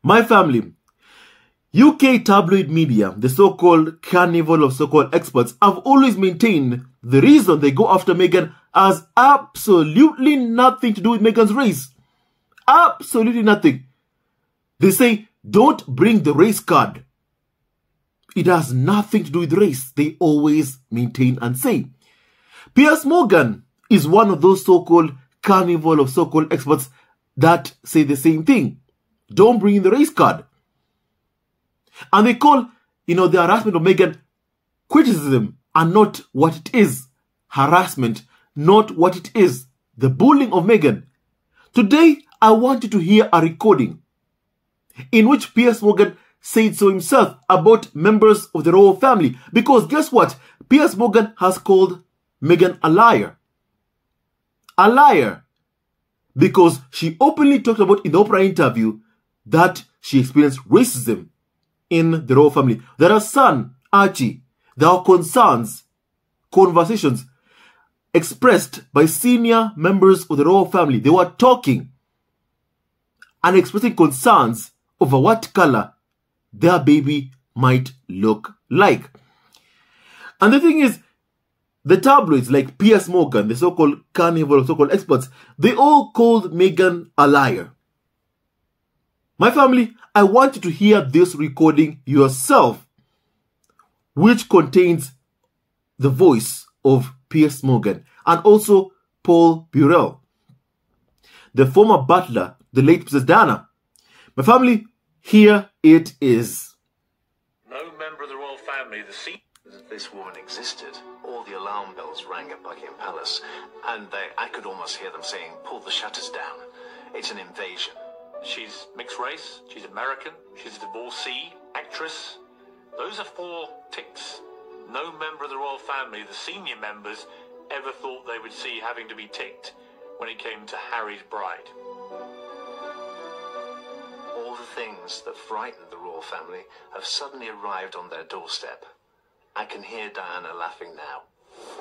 My family, UK tabloid media, the so-called carnival of so-called experts, have always maintained the reason they go after Meghan has absolutely nothing to do with Meghan's race. Absolutely nothing. They say, don't bring the race card. It has nothing to do with race. They always maintain and say. Piers Morgan is one of those so-called carnival of so-called experts that say the same thing. Don't bring in the race card. And they call, the harassment of Meghan criticism and not what it is. Harassment, not what it is. The bullying of Meghan. Today, I want you to hear a recording in which Piers Morgan said so himself about members of the royal family. Because guess what? Piers Morgan has called Meghan a liar. A liar. Because she openly talked about in the Oprah interview that she experienced racism in the royal family. That her son, Archie, there are conversations expressed by senior members of the royal family. They were talking and expressing concerns over what color their baby might look like. And the thing is, the tabloids like Piers Morgan, the so-called carnival of so-called experts, they all called Meghan a liar. My family, I want you to hear this recording yourself, which contains the voice of Piers Morgan and also Paul Burrell, the former butler, the late Princess Diana. My family, here it is. No member of the royal family, this woman existed, all the alarm bells rang at Buckingham Palace, and I could almost hear them saying, pull the shutters down. It's an invasion. She's mixed race, she's American, she's a divorcee, actress. Those are 4 ticks. No member of the royal family, the senior members, ever thought they would see having to be ticked when it came to Harry's bride. All the things that frightened the royal family have suddenly arrived on their doorstep. I can hear Diana laughing now.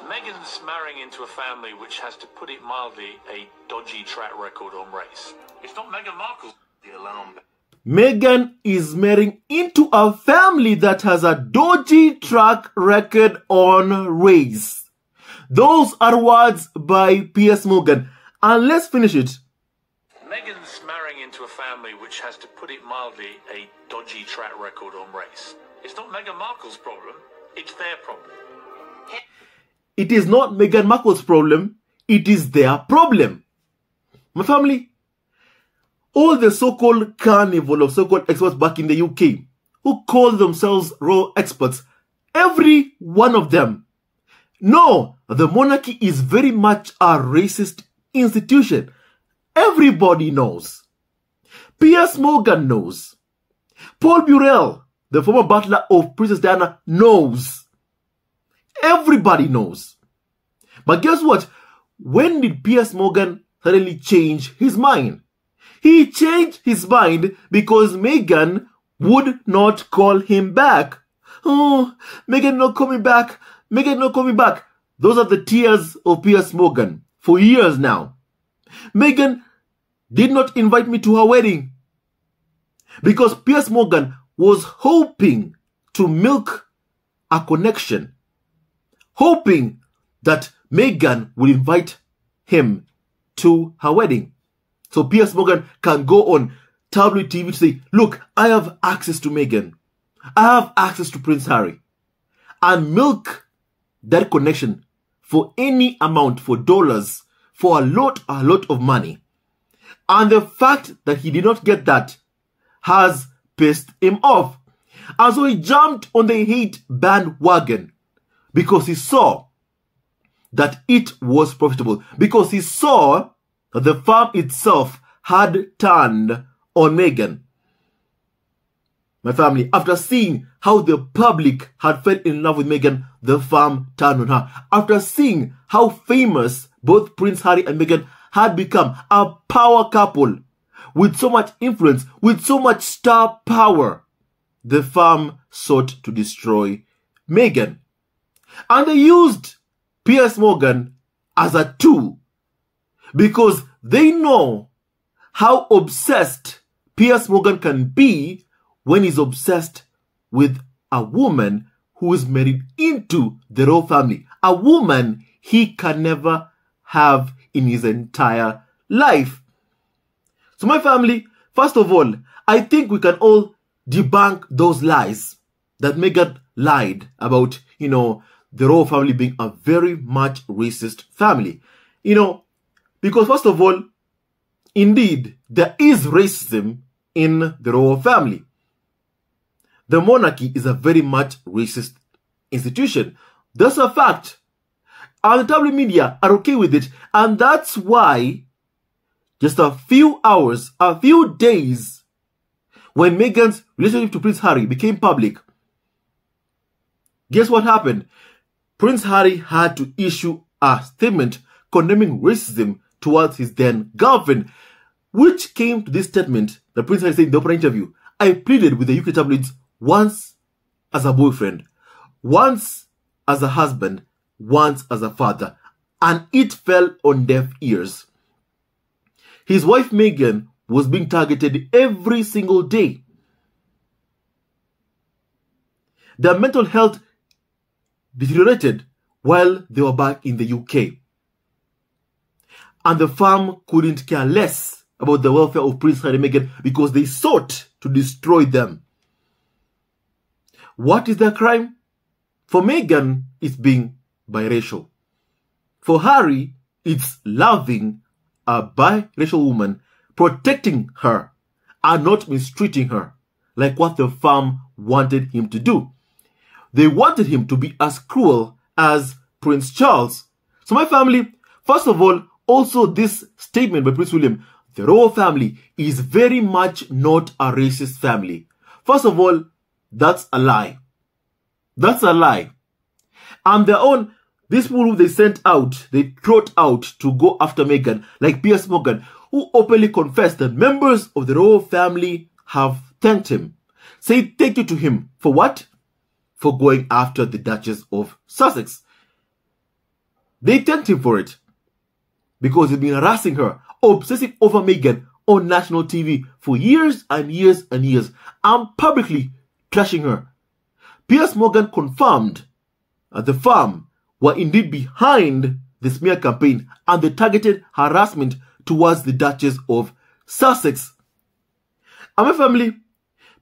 Meghan's marrying into a family which has, to put it mildly, a dodgy track record on race. It's not Meghan Markle's the alarm. Meghan is marrying into a family that has a dodgy track record on race. Those are words by Piers Morgan. And let's finish it. Meghan's marrying into a family which has, to put it mildly, a dodgy track record on race. It's not Meghan Markle's problem, it's their problem. It is not Meghan Markle's problem, it is their problem. My family, all the so-called carnival of so-called experts back in the UK who call themselves royal experts, every one of them know the monarchy is very much a racist institution. Everybody knows. Piers Morgan knows. Paul Burrell, the former butler of Princess Diana, knows. Everybody knows. But guess what? When did Piers Morgan suddenly change his mind? He changed his mind because Meghan would not call him back. Oh, Meghan not coming back. Meghan not coming back. Those are the tears of Piers Morgan for years now. Meghan did not invite me to her wedding because Piers Morgan was hoping to milk a connection, hoping that Meghan would invite him to her wedding. So Piers Morgan can go on tabloid TV to say, look, I have access to Meghan. I have access to Prince Harry. And milk that connection for any amount, for dollars, for a lot of money. And the fact that he did not get that has pissed him off. And so he jumped on the hate bandwagon because he saw that it was profitable. Because he saw that the farm itself had turned on Meghan. My family, after seeing how the public had fell in love with Meghan, the farm turned on her. After seeing how famous both Prince Harry and Meghan had become, a power couple with so much influence, with so much star power, the farm sought to destroy Meghan. And they used Piers Morgan as a tool because they know how obsessed Piers Morgan can be when he's obsessed with a woman who is married into the royal family, a woman he can never have in his entire life. So my family, first of all, I think we can all debunk those lies that Meghan lied about, the royal family being a very much racist family. Because first of all, indeed, there is racism in the royal family. The monarchy is a very much racist institution. That's a fact. And the tabloid media are okay with it. And that's why just a few hours, a few days, when Meghan's relationship to Prince Harry became public, guess what happened? Prince Harry had to issue a statement condemning racism towards his then girlfriend, which came to this statement that Prince Harry said in the Oprah interview: I pleaded with the UK tabloids once as a boyfriend, once as a husband, once as a father, and it fell on deaf ears. His wife Meghan was being targeted every single day. Their mental health deteriorated while they were back in the UK. And the firm couldn't care less about the welfare of Prince Harry and Meghan because they sought to destroy them. What is their crime? For Meghan, it's being biracial. For Harry, it's loving a biracial woman, protecting her, and not mistreating her, like what the firm wanted him to do. They wanted him to be as cruel as Prince Charles. So my family, first of all, also this statement by Prince William, the royal family is very much not a racist family. First of all, that's a lie. That's a lie. And their own, these people who they sent out, they trot out to go after Meghan, like Piers Morgan, who openly confessed that members of the royal family have thanked him. Say thank you to him. For what? For going after the Duchess of Sussex. They thanked him for it because he's been harassing her, obsessing over Meghan on national TV for years and years and years, and publicly trashing her. Piers Morgan confirmed that the firm were indeed behind the smear campaign and the targeted harassment towards the Duchess of Sussex. And my family,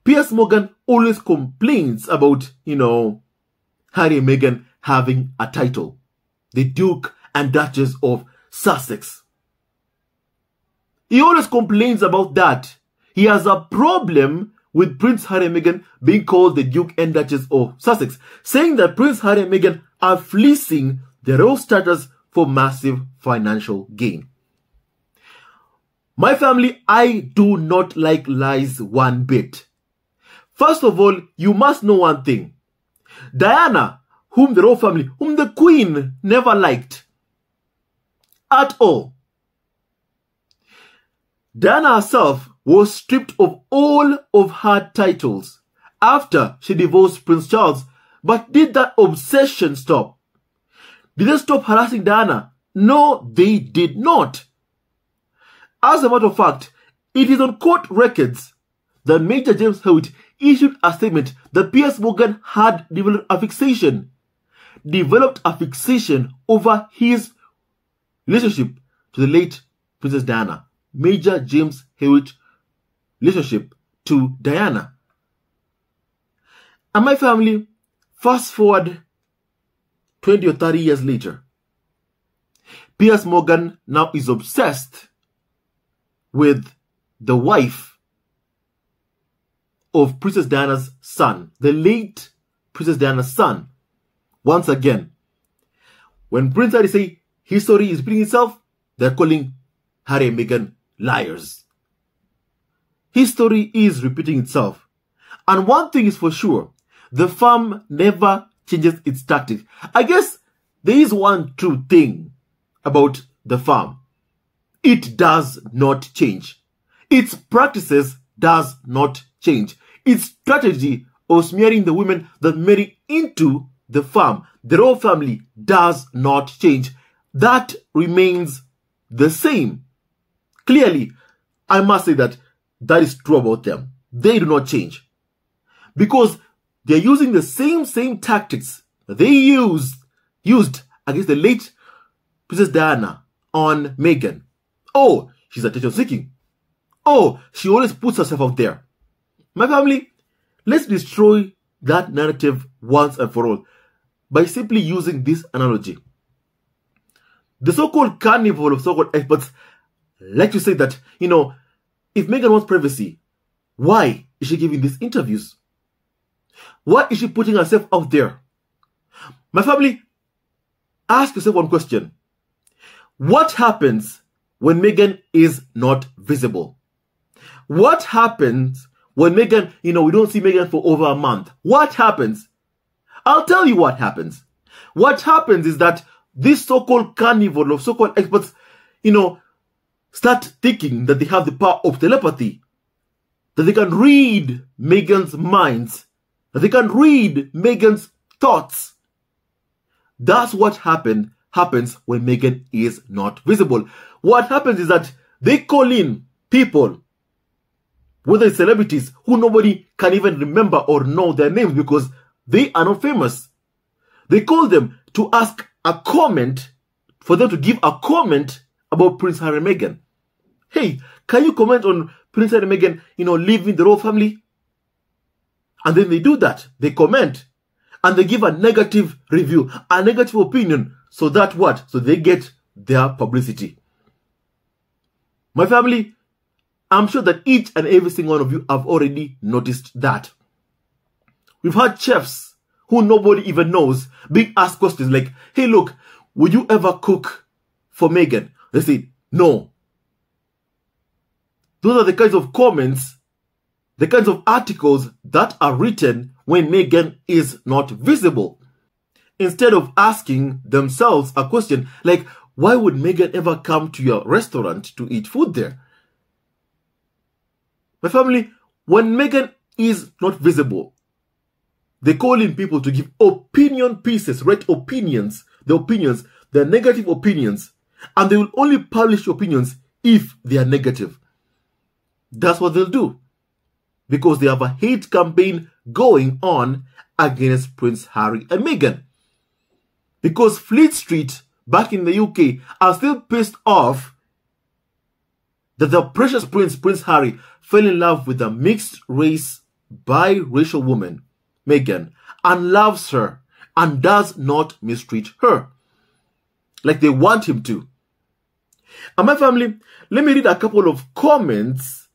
Piers Morgan always complains about, Harry and Meghan having a title. The Duke and Duchess of Sussex. He always complains about that. He has a problem with Prince Harry and Meghan being called the Duke and Duchess of Sussex, saying that Prince Harry and Meghan are fleecing the royal status for massive financial gain. My family, I do not like lies one bit. First of all, you must know one thing. Diana, whom the royal family, whom the Queen never liked at all. Diana herself was stripped of all of her titles after she divorced Prince Charles. But did that obsession stop? Did they stop harassing Diana? No, they did not. As a matter of fact, it is on court records that Major James Hewitt issued a statement that Piers Morgan had developed a fixation over his relationship to the late Princess Diana. Major James Hewitt relationship to Diana. And my family, fast forward 20 or 30 years later, Piers Morgan now is obsessed with the wife of Princess Diana's son, the late Princess Diana's son. Once again, when Prince Harry say history is repeating itself, they're calling Harry and Meghan liars. History is repeating itself. And one thing is for sure, the firm never changes its tactics. I guess there is one true thing about the firm. It does not change. Its practices does not change. Its strategy of smearing the women that marry into the firm, the royal family, does not change. That remains the same. Clearly, I must say that that is true about them. They do not change. Because they're using the same tactics they used against the late Princess Diana on Meghan. Oh, she's attention seeking. Oh, she always puts herself out there. My family, let's destroy that narrative once and for all by simply using this analogy. The so-called carnival of so-called experts like to say that, if Meghan wants privacy, why is she giving these interviews? Why is she putting herself out there? My family, ask yourself one question. What happens when Meghan is not visible? What happens when Meghan, we don't see Meghan for over a month? What happens? I'll tell you what happens. What happens is that this so-called carnival of so-called experts, start thinking that they have the power of telepathy, that they can read Meghan's minds, that they can read Meghan's thoughts. That's what happens when Meghan is not visible. What happens is that they call in people, whether it's celebrities who nobody can even remember or know their names because they are not famous. They call them to ask a comment, for them to give a comment about Prince Harry and Meghan. Hey, can you comment on Prince Harry and Meghan, leaving the royal family? And then they do that. They comment. And they give a negative review, a negative opinion. So that what? So they get their publicity. My family, I'm sure that each and every single one of you have already noticed that. We've had chefs who nobody even knows being asked questions like, hey, look, would you ever cook for Meghan? They say, no. Those are the kinds of comments, the kinds of articles that are written when Meghan is not visible. Instead of asking themselves a question like, why would Meghan ever come to your restaurant to eat food there? My family, when Meghan is not visible, they call in people to give opinion pieces, write opinions, the negative opinions, and they will only publish opinions if they are negative. That's what they'll do, because they have a hate campaign going on against Prince Harry and Meghan. Because Fleet Street, back in the UK, are still pissed off that the precious Prince Harry, fell in love with a mixed-race, biracial woman, Meghan, and loves her and does not mistreat her like they want him to. And my family, let me read a couple of comments,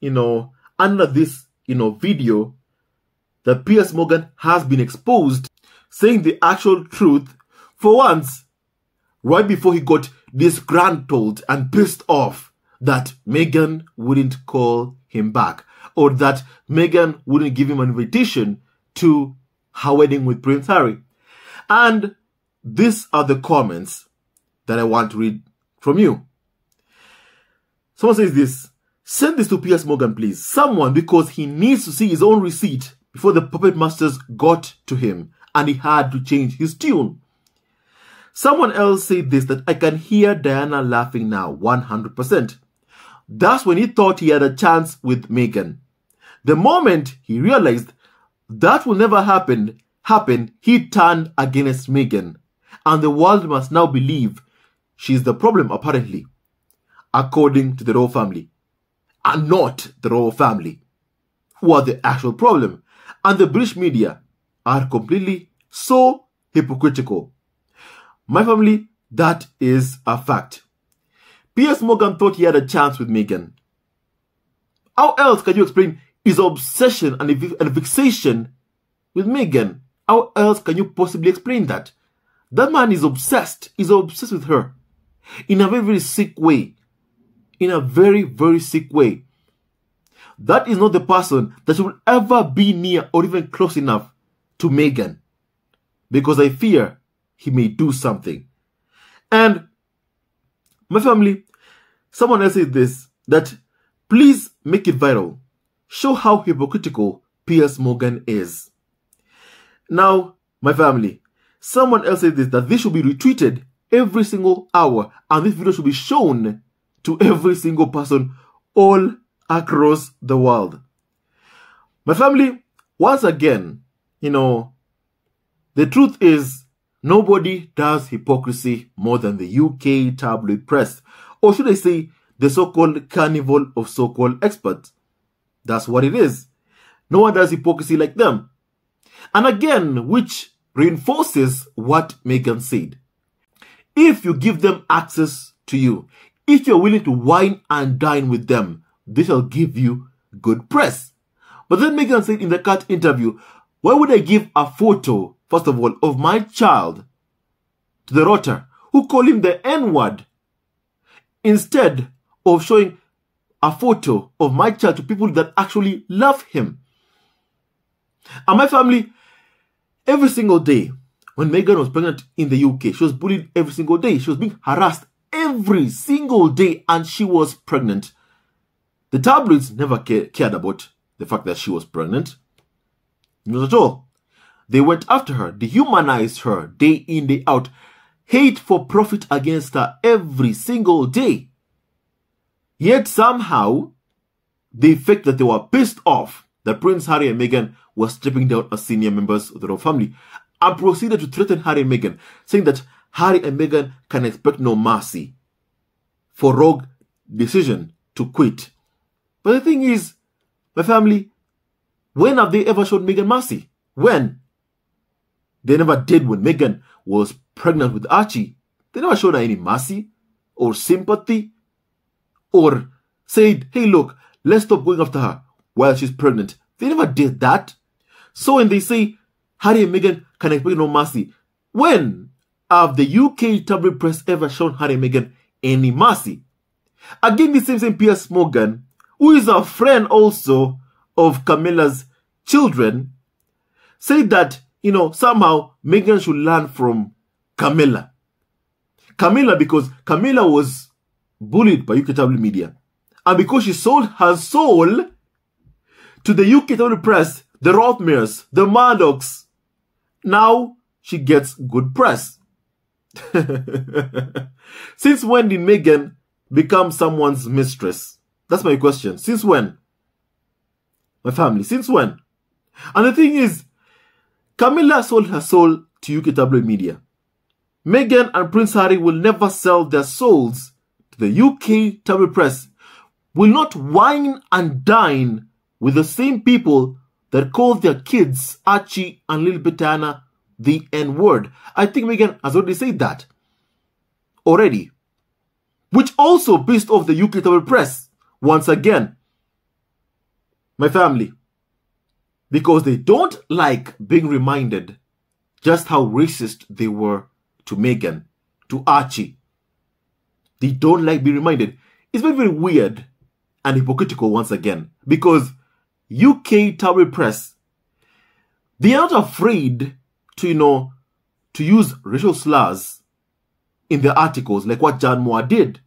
under this, video that Piers Morgan has been exposed, saying the actual truth for once, right before he got disgruntled and pissed off that Meghan wouldn't call him back, or that Meghan wouldn't give him an invitation to her wedding with Prince Harry. And these are the comments that I want to read from you. Someone says this: send this to Piers Morgan, please. Someone, because he needs to see his own receipt before the puppet masters got to him and he had to change his tune. Someone else said this, that I can hear Diana laughing now, 100%. That's when he thought he had a chance with Meghan. The moment he realized that will never happen, he turned against Meghan. And the world must now believe she's the problem, apparently, according to the royal family. And not the royal family, who are the actual problem. And the British media are completely so hypocritical. My family, that is a fact. Piers Morgan thought he had a chance with Meghan. How else can you explain his obsession and fixation with Meghan? How else can you possibly explain that? That man is obsessed. He's obsessed with her. In a very, very sick way. In a very, very sick way. That is not the person that will ever be near or even close enough to Meghan. Because I fear he may do something. And my family, someone else said this, that please make it viral. Show how hypocritical Piers Morgan is. Now, my family, someone else said this, that this should be retweeted every single hour and this video should be shown to every single person all across the world. My family, once again, the truth is nobody does hypocrisy more than the UK tabloid press, or should I say the so-called carnival of so-called experts. That's what it is. No one does hypocrisy like them. And again, which reinforces what Meghan said. If you give them access to you, if you're willing to wine and dine with them, they shall give you good press. But then Meghan said in the Cut interview, why would I give a photo, first of all, of my child to the rotter who call him the N-word, instead of showing a photo of my child to people that actually love him? And my family, every single day, when Meghan was pregnant in the UK, she was bullied every single day. She was being harassed every single day, and she was pregnant. The tabloids never cared about the fact that she was pregnant. Not at all. They went after her, dehumanized her day in, day out. Hate for profit against her every single day. Yet somehow, they faked that they were pissed off that Prince Harry and Meghan were stepping down as senior members of the royal family, and proceeded to threaten Harry and Meghan, saying that Harry and Meghan can expect no mercy for rogue decision to quit. But the thing is, my family, when have they ever shown Meghan mercy? When? They never did when Meghan was pregnant with Archie. They never showed her any mercy or sympathy or said, hey look, let's stop going after her while she's pregnant. They never did that. So when they say Harry and Meghan can expect no mercy, when have the UK tabloid press ever shown Harry and Meghan any mercy? Again, the same Piers Wont, who is a friend also of Camilla's children, said that, somehow Meghan should learn from Camilla. Camilla, because Camilla was bullied by UK tabloid media. And because she sold her soul to the UK tabloid press, the Rothmers, the Murdochs, now she gets good press. Since when did Meghan become someone's mistress? That's my question. Since when? My family, since when? And the thing is, Camilla sold her soul to UK tabloid media. Meghan and Prince Harry will never sell their souls to the UK tabloid press, will not wine and dine with the same people that call their kids, Archie and Little Britannia, the N-word. I think Meghan has already said that. Already. Which also pissed off the UK tabloid press, once again. My family. Because they don't like being reminded just how racist they were to Meghan, to Archie. They don't like being reminded. It's very, very weird and hypocritical once again. Because UK tabloid press, they are not afraid to, to use racial slurs in their articles like what Jan Moore did.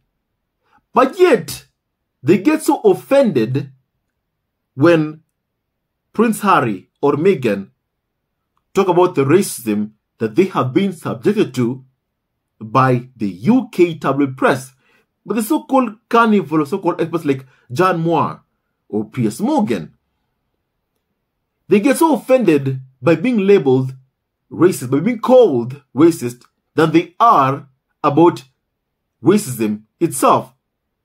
But yet, they get so offended when Prince Harry or Meghan talk about the racism that they have been subjected to by the UK tabloid press. But the so-called carnival or so-called experts like Jan Moore or Piers Wont, they get so offended by being labeled racist, by being called racist, than they are about racism itself,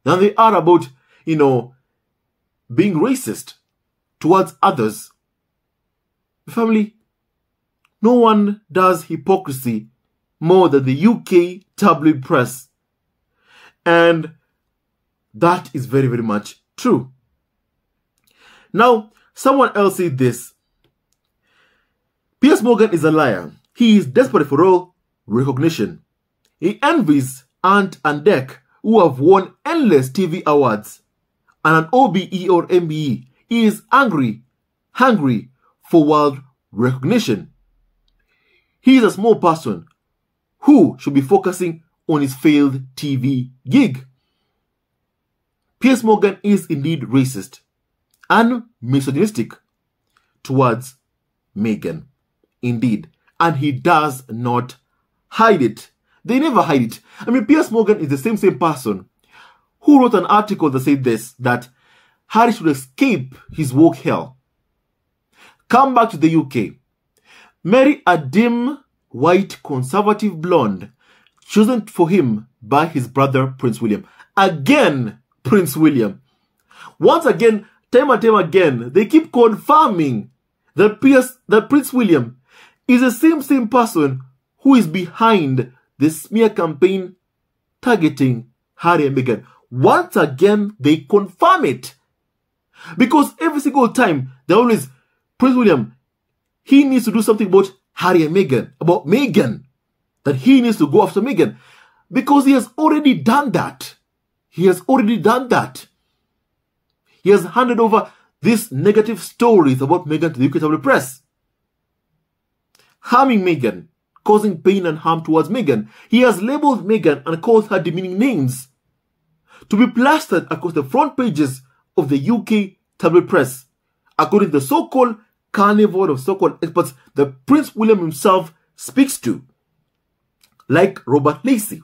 than they are about, being racist towards others. Family, no one does hypocrisy more than the UK tabloid press. And that is very, very much true. Now, someone else said this. Piers Wont is a liar. He is desperate for all recognition. He envies Ant and Dec, who have won endless TV awards, and an OBE or MBE. He is hungry for world recognition. He is a small person who should be focusing on his failed TV gig. Piers Wont is indeed racist and misogynistic towards Meghan. Indeed. And he does not hide it. They never hide it. I mean, Piers Wont is the same person who wrote an article that said this, that Harry should escape his woke hell, come back to the UK, marry a dim, white, conservative blonde chosen for him by his brother Prince William. Again, Prince William. Once again, time and time again, they keep confirming that Prince William is the same person who is behind the smear campaign targeting Harry and Meghan. Once again, they confirm it. Because every single time, they always, Prince William, he needs to do something about Harry and Meghan, about Meghan. That he needs to go after Meghan. Because he has already done that. He has already done that. He has handed over these negative stories about Meghan to the UK press. Harming Meghan, causing pain and harm towards Meghan. He has labeled Meghan and called her demeaning names to be plastered across the front pages of the UK tabloid press, according to the so-called carnival of so-called experts that Prince William himself speaks to, like Robert Lacey.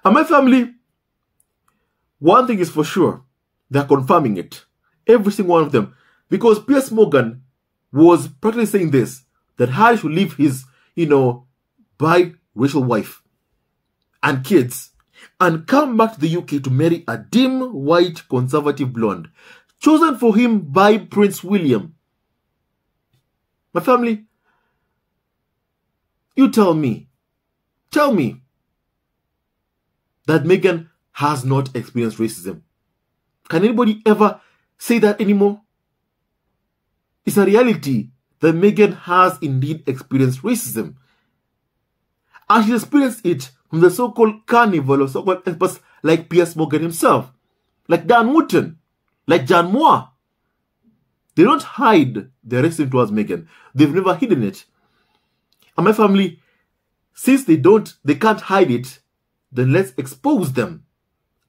And my family, one thing is for sure, they're confirming it. Every single one of them. Because Piers Morgan was practically saying this, that Harry should leave his, biracial wife and kids and come back to the UK to marry a dim, white, conservative blonde, chosen for him by Prince William. My family, you tell me that Meghan has not experienced racism. Can anybody ever say that anymore? It's a reality that Meghan has indeed experienced racism. And she experienced it from the so-called carnival of so-called experts like Piers Morgan himself, like Dan Wootton, like Jan Moore. They don't hide their racism towards Meghan. They've never hidden it. And my family, since they can't hide it, then let's expose them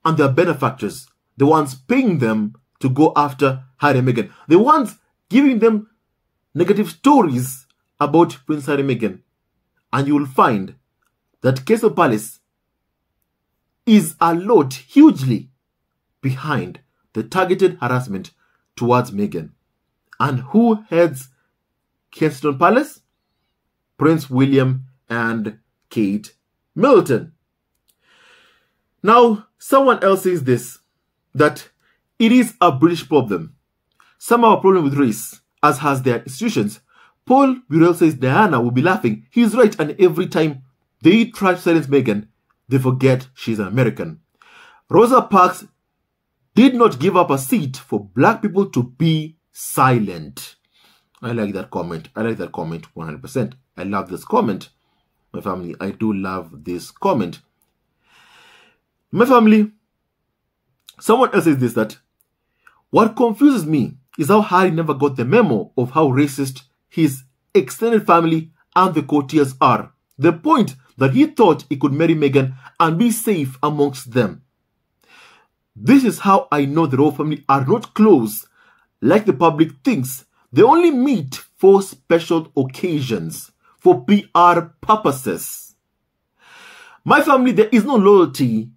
and their benefactors, the ones paying them to go after Harry and Meghan, the ones giving them negative stories about Prince Harry and Meghan. And you will find that Crystal Palace is a lot, hugely, behind the targeted harassment towards Meghan. And who heads Kensington Palace? Prince William and Kate Middleton. Now, someone else says this, that it is a British problem. Some have a problem with race, as has their institutions. Paul Burrell says Diana will be laughing. He's right, and every time they try to silence Meghan, they forget she's an American. Rosa Parks did not give up a seat for black people to be silent. I like that comment. I like that comment 100%. I love this comment. My family, I do love this comment. My family, someone else says this, that what confuses me is how Harry never got the memo of how racist his extended family and the courtiers are. The point that he thought he could marry Meghan and be safe amongst them. This is how I know the royal family are not close like the public thinks. They only meet for special occasions, for PR purposes. My family, there is no loyalty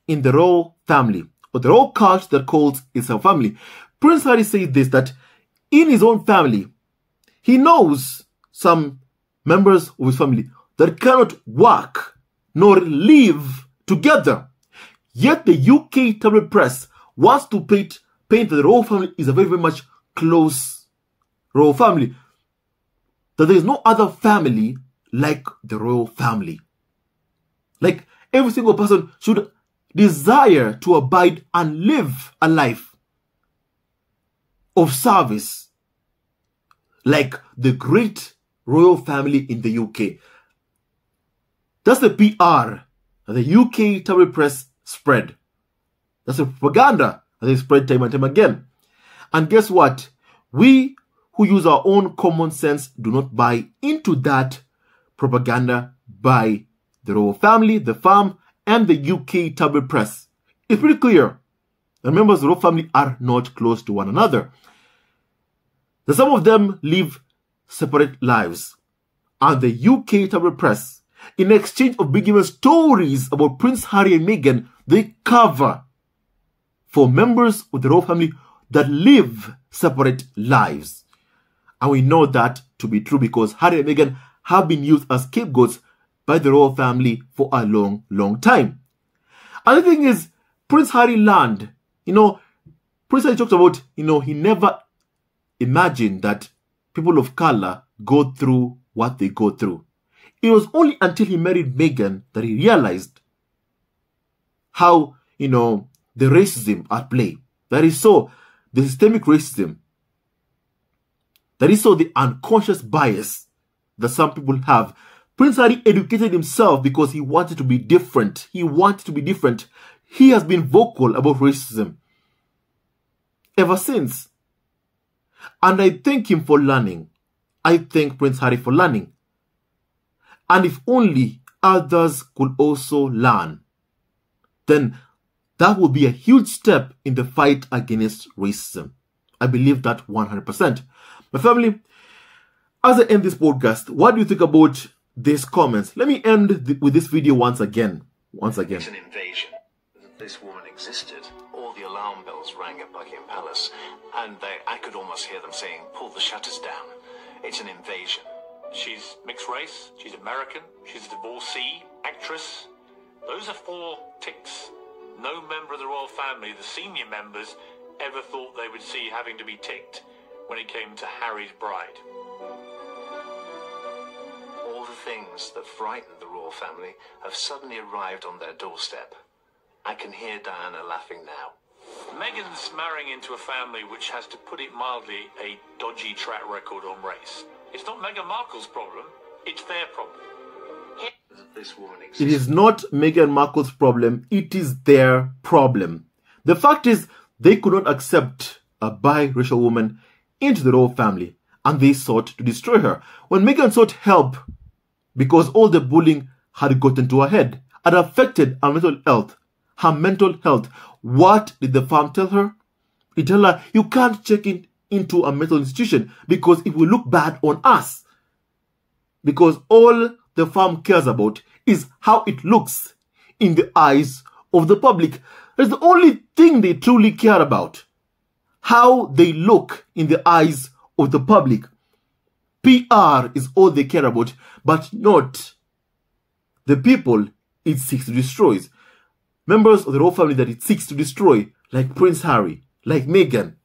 in the royal family, or the royal cult that calls itself family. Prince Harry said this, that in his own family, he knows some members of his family that cannot work nor live together. Yet the UK tabloid press wants to paint that the royal family is a very, very much close royal family. That there is no other family like the royal family. Like every single person should desire to abide and live a life of service like the great royal family in the UK. That's the PR that the UK tabloid press spread. That's the propaganda that they spread time and time again. And guess what? We who use our own common sense do not buy into that propaganda by the royal family, the farm, and the UK tabloid press. It's pretty clear that members of the royal family are not close to one another. That some of them live separate lives. And the UK tabloid press, in exchange of bringing us stories about Prince Harry and Meghan, they cover for members of the royal family that live separate lives. And we know that to be true because Harry and Meghan have been used as scapegoats by the royal family for a long, long time. Another thing is, Prince Harry learned, Prince Harry talked about, he never imagined that people of color go through what they go through. It was only until he married Meghan that he realized how, the racism at play. That he saw the systemic racism. That he saw the unconscious bias that some people have. Prince Harry educated himself because he wanted to be different. He wanted to be different. He has been vocal about racism ever since. And I thank him for learning. I thank Prince Harry for learning. And if only others could also learn, then that would be a huge step in the fight against racism. I believe that 100%. My family, as I end this podcast, what do you think about these comments? Let me end with this video once again. It's an invasion. This woman existed. All the alarm bells rang at Buckingham Palace, and I could almost hear them saying, "Pull the shutters down." It's an invasion. She's mixed race, she's American, she's a divorcee, actress. Those are 4 ticks. No member of the royal family, the senior members, ever thought they would see having to be ticked when it came to Harry's bride. All the things that frightened the royal family have suddenly arrived on their doorstep. I can hear Diana laughing now. Meghan's marrying into a family which has, to put it mildly, a dodgy track record on race. It's not Meghan Markle's problem, it's their problem. This woman exists. It is not Meghan Markle's problem, it is their problem. The fact is, they could not accept a biracial woman into the royal family, and they sought to destroy her. When Meghan sought help, because all the bullying had gotten to her head and affected her mental health, what did the farm tell her? It told her, you can't check into a mental institution because it will look bad on us. Because all the farm cares about is how it looks in the eyes of the public. That's the only thing they truly care about. How they look in the eyes of the public. PR is all they care about, but not the people it seeks to destroy. Members of the royal family that it seeks to destroy, like Prince Harry, like Meghan.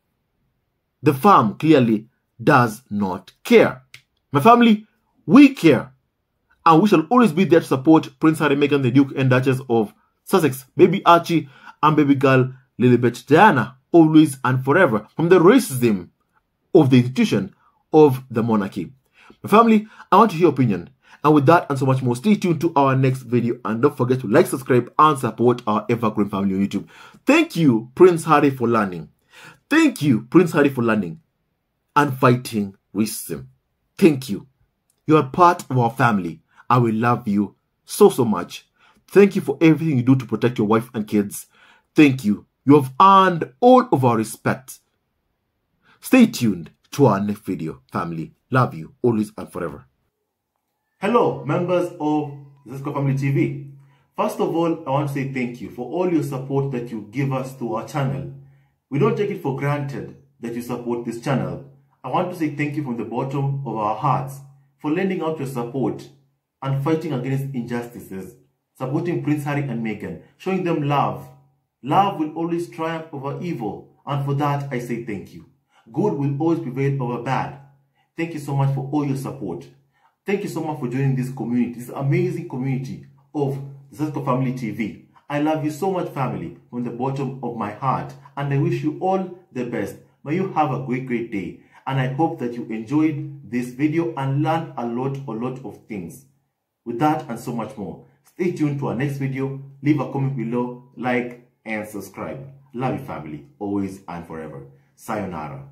The farm clearly does not care. My family, we care. And we shall always be there to support Prince Harry, Meghan, the Duke and Duchess of Sussex, baby Archie, and baby girl Lilibet Diana, always and forever, from the racism of the institution of the monarchy. My family, I want to hear your opinion. And with that and so much more, stay tuned to our next video. And don't forget to like, subscribe, and support our ever-growing family on YouTube. Thank you, Prince Harry, for learning. Thank you, Prince Harry, for learning and fighting racism. Thank you. You are part of our family. I will love you so, so much. Thank you for everything you do to protect your wife and kids. Thank you. You have earned all of our respect. Stay tuned to our next video, family. Love you, always and forever. Hello, members of Zesco Family TV. First of all, I want to say thank you for all your support that you give us to our channel. We don't take it for granted that you support this channel. I want to say thank you from the bottom of our hearts for lending out your support and fighting against injustices, supporting Prince Harry and Meghan, showing them love. Love will always triumph over evil, and for that I say thank you. Good will always prevail over bad. Thank you so much for all your support. Thank you so much for joining this community, this amazing community of Zesco Family TV. I love you so much, family, from the bottom of my heart, and I wish you all the best. May you have a great, great day, and I hope that you enjoyed this video and learned a lot of things. With that and so much more, stay tuned to our next video. Leave a comment below, like, and subscribe. Love you, family, always and forever. Sayonara.